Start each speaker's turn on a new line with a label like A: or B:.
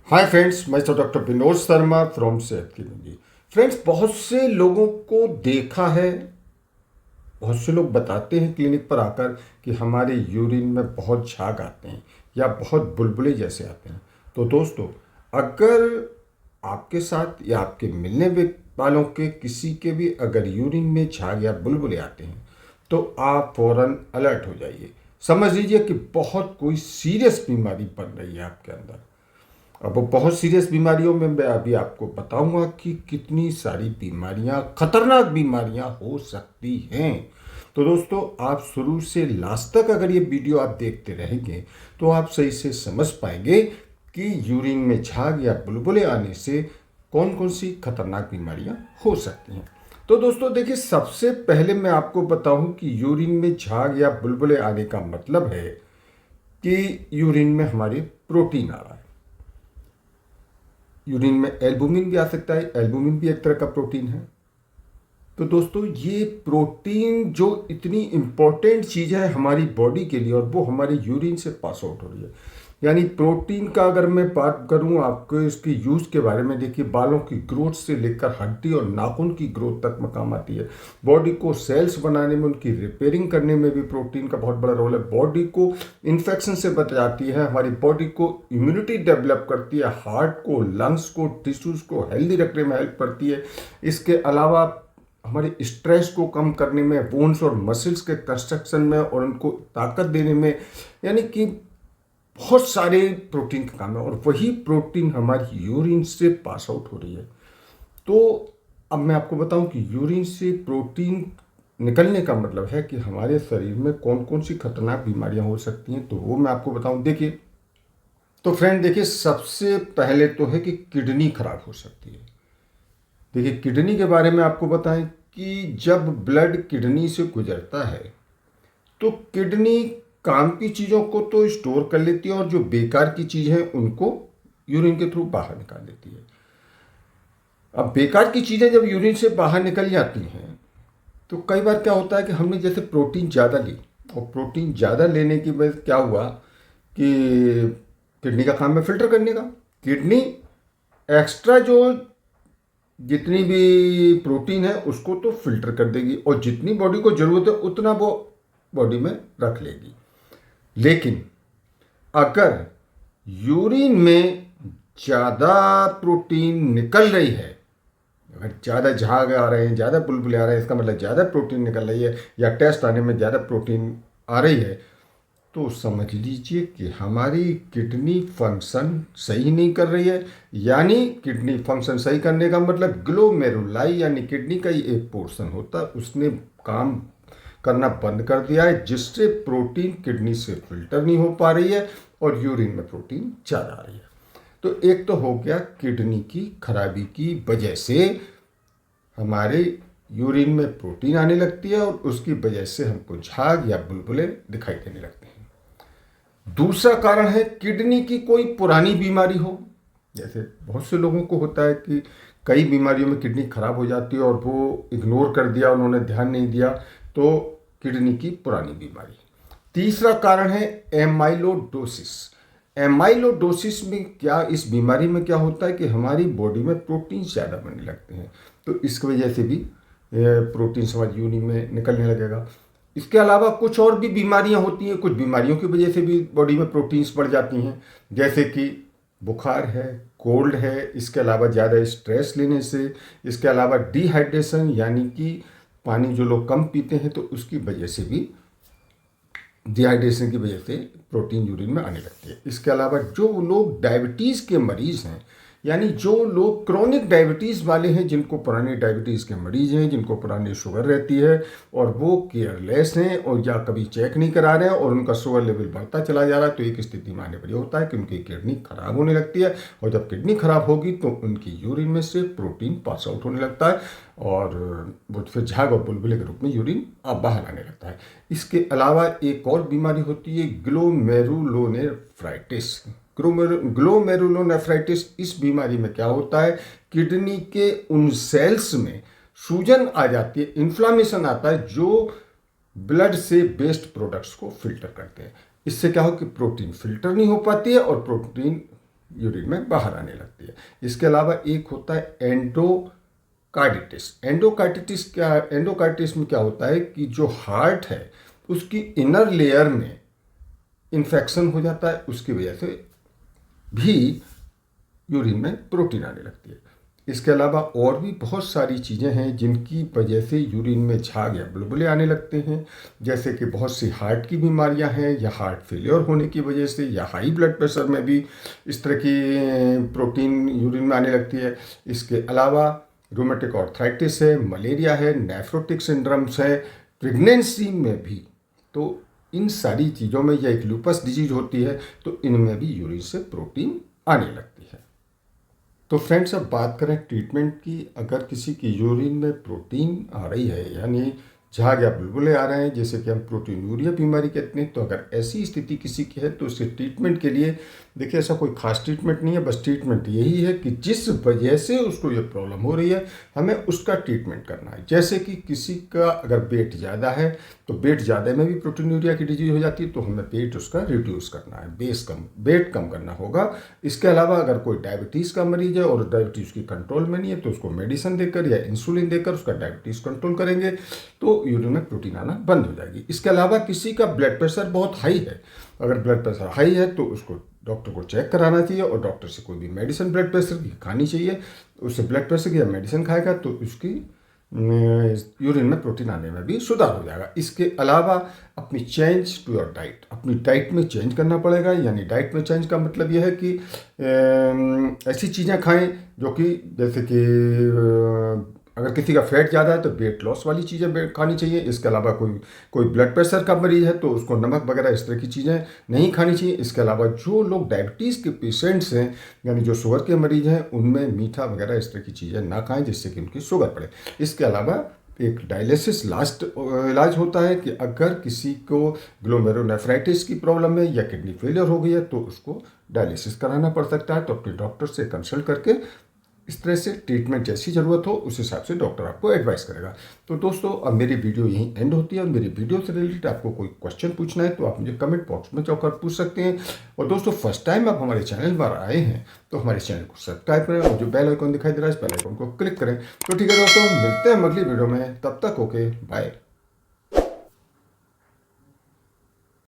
A: Hi friends, मैं doctor Vinod Sharma from सेहत की मंडी। फ्रेंड्स, बहुत से लोगों को देखा है, बहुत से लोग बताते हैं क्लिनिक पर आकर कि हमारे यूरिन में बहुत झाग आते हैं या बहुत बुलबुले जैसे आते हैं। तो दोस्तों, अगर आपके साथ या आपके मिलने वालों के किसी के भी अगर यूरिन में झाग या बुलबुले आते हैं तो आप फौरन अलर्ट हो जाइए। समझ लीजिए कि बहुत कोई सीरियस बीमारी बन रही है आपके अंदर। अब वो बहुत सीरियस बीमारियों में मैं अभी आपको बताऊंगा कि कितनी सारी बीमारियां, खतरनाक बीमारियां हो सकती हैं। तो दोस्तों, आप शुरू से लास्ट तक अगर ये वीडियो आप देखते रहेंगे तो आप सही से समझ पाएंगे कि यूरिन में झाग या बुलबुले आने से कौन कौन सी खतरनाक बीमारियां हो सकती हैं। तो दोस्तों देखिए, सबसे पहले मैं आपको बताऊं कि यूरिन में झाग या बुलबुले आने का मतलब है कि यूरिन में हमारे प्रोटीन आ रहा है। यूरिन में एल्बुमिन भी आ सकता है। एल्बुमिन भी एक तरह का प्रोटीन है। तो दोस्तों, ये प्रोटीन जो इतनी इम्पोर्टेंट चीज़ है हमारी बॉडी के लिए, और वो हमारे यूरिन से पास आउट हो रही है। यानी प्रोटीन का अगर मैं बात करूं आपको इसके यूज़ के बारे में, देखिए बालों की ग्रोथ से लेकर हड्डी और नाखून की ग्रोथ तक में काम आती है। बॉडी को सेल्स बनाने में, उनकी रिपेयरिंग करने में भी प्रोटीन का बहुत बड़ा रोल है। बॉडी को इन्फेक्शन से बचाती है, हमारी बॉडी को इम्यूनिटी डेवलप करती है, हार्ट को, लंग्स को, टिश्यूज़ को हेल्दी रखने में हेल्प करती है। इसके अलावा हमारे स्ट्रेस को कम करने में, बोन्स और मसल्स के कंस्ट्रक्शन में और उनको ताकत देने में, यानी कि बहुत सारे प्रोटीन का काम है। और वही प्रोटीन हमारी यूरिन से पास आउट हो रही है। तो अब मैं आपको बताऊं कि यूरिन से प्रोटीन निकलने का मतलब है कि हमारे शरीर में कौन कौन सी खतरनाक बीमारियां हो सकती हैं। तो वो मैं आपको बताऊं। देखिए, तो फ्रेंड देखिए, सबसे पहले तो है कि किडनी खराब हो सकती है। देखिए, किडनी के बारे में आपको बताएं कि जब ब्लड किडनी से गुजरता है तो किडनी काम की चीज़ों को तो स्टोर कर लेती है और जो बेकार की चीज़ है उनको यूरिन के थ्रू बाहर निकाल देती है। अब बेकार की चीज़ें जब यूरिन से बाहर निकल जाती हैं तो कई बार क्या होता है कि हमने जैसे प्रोटीन ज़्यादा ली, और प्रोटीन ज़्यादा लेने की वजह से क्या हुआ कि किडनी का काम है फिल्टर करने का। किडनी एक्स्ट्रा जो जितनी भी प्रोटीन है उसको तो फिल्टर कर देगी और जितनी बॉडी को ज़रूरत है उतना वो बॉडी में रख लेगी। लेकिन अगर यूरिन में ज़्यादा प्रोटीन निकल रही है, अगर ज़्यादा झाग आ रहे हैं, ज़्यादा बुलबुले आ रहे हैं, इसका मतलब ज़्यादा प्रोटीन निकल रही है, या टेस्ट आने में ज़्यादा प्रोटीन आ रही है, तो समझ लीजिए कि हमारी किडनी फंक्शन सही नहीं कर रही है। यानी किडनी फंक्शन सही करने का मतलब ग्लोमेरुलाई यानी किडनी का ही एक पोर्शन होता है, उसने काम करना बंद कर दिया है, जिससे प्रोटीन किडनी से फिल्टर नहीं हो पा रही है और यूरिन में प्रोटीन ज़्यादा आ रही है। तो एक तो हो गया किडनी की खराबी की वजह से हमारे यूरिन में प्रोटीन आने लगती है और उसकी वजह से हमको झाग या बुलबुले दिखाई देने लगते हैं। दूसरा कारण है किडनी की कोई पुरानी बीमारी हो। जैसे बहुत से लोगों को होता है कि कई बीमारियों में किडनी खराब हो जाती है और वो इग्नोर कर दिया, उन्होंने ध्यान नहीं दिया, तो किडनी की पुरानी बीमारी। तीसरा कारण है एमाइलोडोसिस। एमाइलोडोसिस में क्या, इस बीमारी में क्या होता है कि हमारी बॉडी में प्रोटीन ज़्यादा बनने लगते हैं, तो इसकी वजह से भी प्रोटीन हमारी यूरिन में निकलने लगेगा। इसके अलावा कुछ और भी बीमारियां होती हैं, कुछ बीमारियों की वजह से भी बॉडी में प्रोटीन्स बढ़ जाती हैं, जैसे कि बुखार है, कोल्ड है, इसके अलावा ज़्यादा स्ट्रेस लेने से, इसके अलावा डिहाइड्रेशन यानी कि पानी जो लोग कम पीते हैं तो उसकी वजह से भी, डिहाइड्रेशन की वजह से प्रोटीन यूरिन में आने लगती है। इसके अलावा जो लोग डायबिटीज़ के मरीज़ हैं, यानी जो लोग क्रोनिक डायबिटीज़ वाले हैं, जिनको पुरानी डायबिटीज़ के मरीज हैं, जिनको पुरानी शुगर रहती है और वो केयरलेस हैं और या कभी चेक नहीं करा रहे हैं और उनका शुगर लेवल बढ़ता चला जा रहा है, तो एक स्थिति में आने पर होता है कि उनकी किडनी खराब होने लगती है। और जब किडनी खराब होगी तो उनकी यूरिन में से प्रोटीन पास आउट होने लगता है और वो फिर झाग और बुलबुले के रूप में यूरिन बाहर आने लगता है। इसके अलावा एक और बीमारी होती है ग्लोमेरुलोनेफ्राइटिस। ग्लोमेरुलोनेफ्राइटिस, इस बीमारी में क्या होता है, किडनी के उन सेल्स में सूजन आ जाती है, इन्फ्लामेशन आता है, जो ब्लड से वेस्ट प्रोडक्ट्स को फिल्टर करते हैं। इससे क्या हो कि प्रोटीन फिल्टर नहीं हो पाती है और प्रोटीन यूरिन में बाहर आने लगती है। इसके अलावा एक होता है एंडोकार्डिटिस। एंडोकार्डिटिस में क्या होता है कि जो हार्ट है उसकी इनर लेयर में इन्फेक्शन हो जाता है, उसकी वजह से भी यूरिन में प्रोटीन आने लगती है। इसके अलावा और भी बहुत सारी चीज़ें हैं जिनकी वजह से यूरिन में झाग या बुलबुले आने लगते हैं, जैसे कि बहुत सी हार्ट की बीमारियां हैं या हार्ट फेलियर होने की वजह से या हाई ब्लड प्रेशर में भी इस तरह की प्रोटीन यूरिन में आने लगती है। इसके अलावा रूमेटिक आर्थराइटिस है, मलेरिया है, नेफ्रोटिक सिंड्रोम्स है, प्रेगनेंसी में भी। तो इन सारी चीज़ों में, या एक लूपस डिजीज होती है, तो इनमें भी यूरिन से प्रोटीन आने लगती है। तो फ्रेंड्स, अब बात करें ट्रीटमेंट की। अगर किसी की यूरिन में प्रोटीन आ रही है, यानी झाग या बुलबुले आ रहे हैं, जैसे कि हम प्रोटीनूरिया बीमारी कहते हैं, तो अगर ऐसी स्थिति किसी की है तो उसके ट्रीटमेंट के लिए देखिए ऐसा कोई खास ट्रीटमेंट नहीं है। बस ट्रीटमेंट यही है कि जिस वजह से उसको ये प्रॉब्लम हो रही है हमें उसका ट्रीटमेंट करना है। जैसे कि किसी का अगर वेट ज़्यादा है तो वेट ज़्यादा में भी प्रोटीनूरिया की डिजीज हो जाती है, तो हमें वेट उसका रिड्यूस करना है, वेट कम करना होगा। इसके अलावा अगर कोई डायबिटीज़ का मरीज है और डायबिटीज़ की कंट्रोल में नहीं है तो उसको मेडिसिन देकर या इंसुलिन देकर उसका डायबिटीज़ कंट्रोल करेंगे तो यूरिन में प्रोटीन आना बंद हो जाएगी। इसके अलावा किसी का ब्लड प्रेशर बहुत हाई है, अगर ब्लड प्रेशर हाई है तो उसको डॉक्टर को चेक कराना चाहिए और डॉक्टर से कोई भी मेडिसिन ब्लड प्रेशर की खानी चाहिए। उससे ब्लड प्रेशर की मेडिसिन खाएगा तो उसकी यूरिन में प्रोटीन आने में भी सुधार हो जाएगा। इसके अलावा अपनी चेंज टू योर डाइट, अपनी डाइट में चेंज करना पड़ेगा। यानी डाइट में चेंज का मतलब यह है कि ऐसी चीज़ें खाएं जो कि, जैसे कि अगर किसी का फैट ज़्यादा है तो वेट लॉस वाली चीज़ें खानी चाहिए। इसके अलावा कोई ब्लड प्रेशर का मरीज है तो उसको नमक वगैरह इस तरह की चीज़ें नहीं खानी चाहिए। इसके अलावा जो लोग डायबिटीज़ के पेशेंट्स हैं, यानी जो शुगर के मरीज हैं, उनमें मीठा वगैरह इस तरह की चीज़ें ना खाएं जिससे कि उनकी शुगर बढ़े। इसके अलावा एक डायलिसिस लास्ट इलाज होता है कि अगर किसी को ग्लोमेरुलोनेफ्राइटिस की प्रॉब्लम है या किडनी फेलियर हो गई है तो उसको डायलिसिस कराना पड़ सकता है। तो अपने डॉक्टर से कंसल्ट करके इस तरह से ट्रीटमेंट जैसी ज़रूरत हो उस हिसाब से डॉक्टर आपको एडवाइस करेगा। तो दोस्तों, अब मेरी वीडियो यहीं एंड होती है। और मेरी वीडियो से रिलेटेड आपको कोई क्वेश्चन पूछना है तो आप मुझे कमेंट बॉक्स में जाकर पूछ सकते हैं। और दोस्तों, फर्स्ट टाइम आप हमारे चैनल पर आए हैं तो हमारे चैनल को सब्सक्राइब करें और जो बेल आइकॉन दिखाई दे रहा है इस बेल आइकॉन को क्लिक करें। तो ठीक है दोस्तों, मिलते हैं अगली वीडियो में, तब तक ओके बाय।